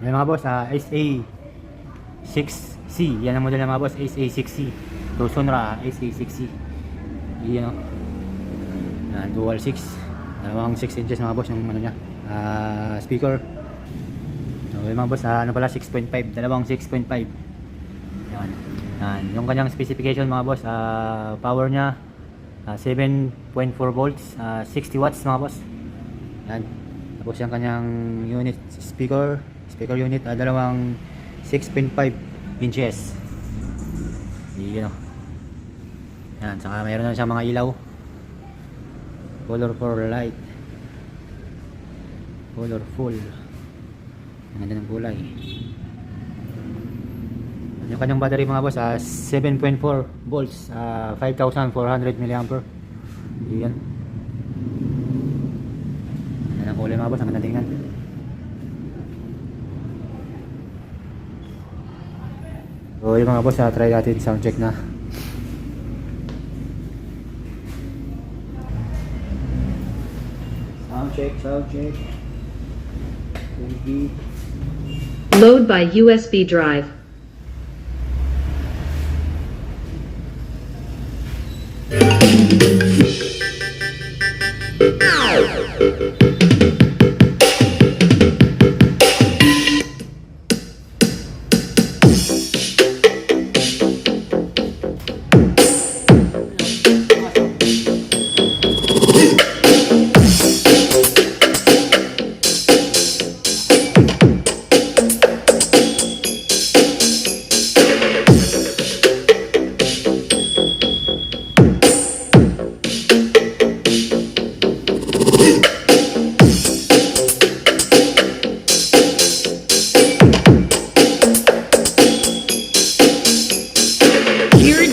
Yan mga boss, SA6C. Yan ang model ng mga boss, SA6C. To Sonra SA6C. Yan o. Yan, dual 6. Dalawang 6 inches mga boss yung ano niya, speaker. So yung mga boss, ano pala, 6.5. Dalawang 6.5. Yan. Yan. Yung kanyang specification mga boss, power niya 7.4 volts, 60 watts mga boss. Yan. Tapos yung kanyang unit speaker unit, dalawang 6.5 inches. Yan o. Yan, saka mayroon na siyang mga ilaw, colorful light, colorful. Ang ganda ng kulay. Yung kanyang battery mga boss, 7.4 volts, 5,400 mAh. Yan. Yan ang kulay mga boss, ang ganda tingnan. So yung mga boss, try natin sound check na. Sound check. Load by USB drive.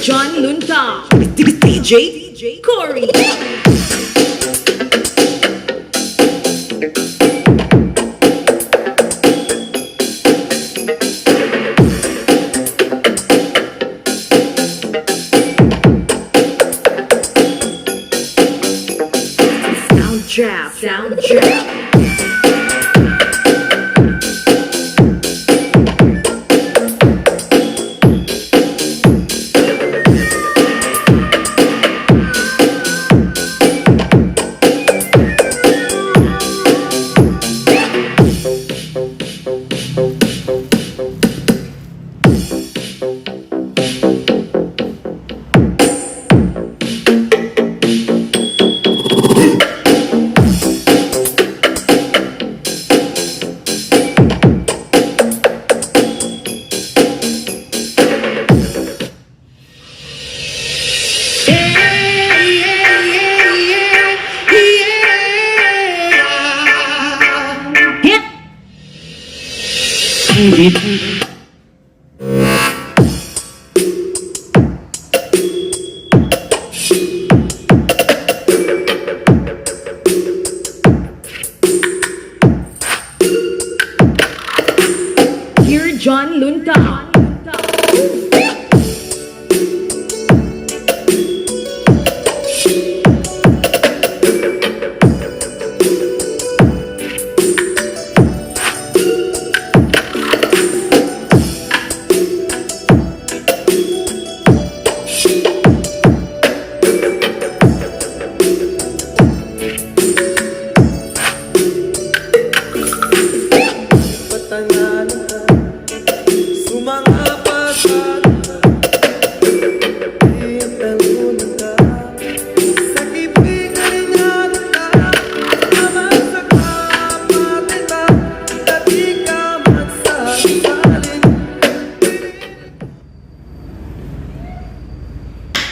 John Lunta, DJ Corey. Sound jab.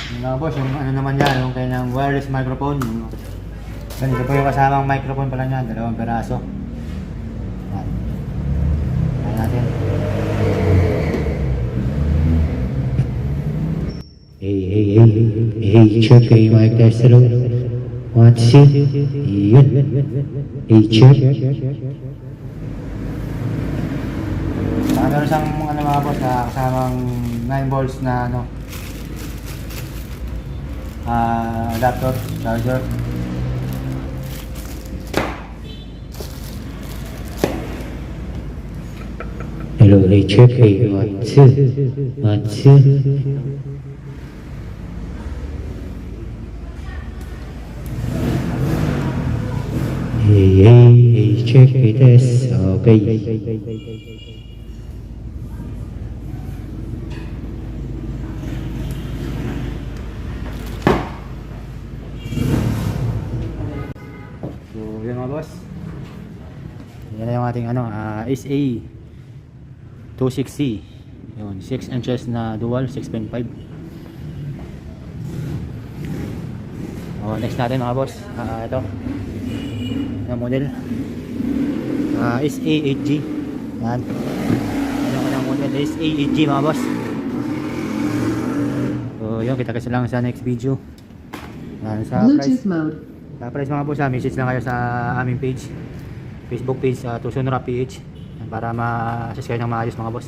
Yung mga boss, yung ano naman yan, yung kanyang wireless microphone. Ganito po yung kasamang microphone pala niya, 2 peraso. Yan. Ayan natin. Hey, check, hey, mic test, hello. 1, 2, yun. Hey, check. Meron siyang ano mga boss na kasamang 9 volts na ano adapter, charger. Hello, hey, check, hey, 1, 2, 1, 2. Hey, check, hey, test, okay. So yun mga boss, yan na yung ating ano SA 260, yun 6 inches na dual 6.5. Next natin mga boss, ito na model SA8G. Yan, ano ko ng model SA8G mga boss. So yun, kita kasi lang sa next video. Yan, sa price, Bluetooth mode. sa price mga boss, message lang kayo sa aming page, Facebook page, Tusonra PH, para ma-assess kayo ng maayos mga boss.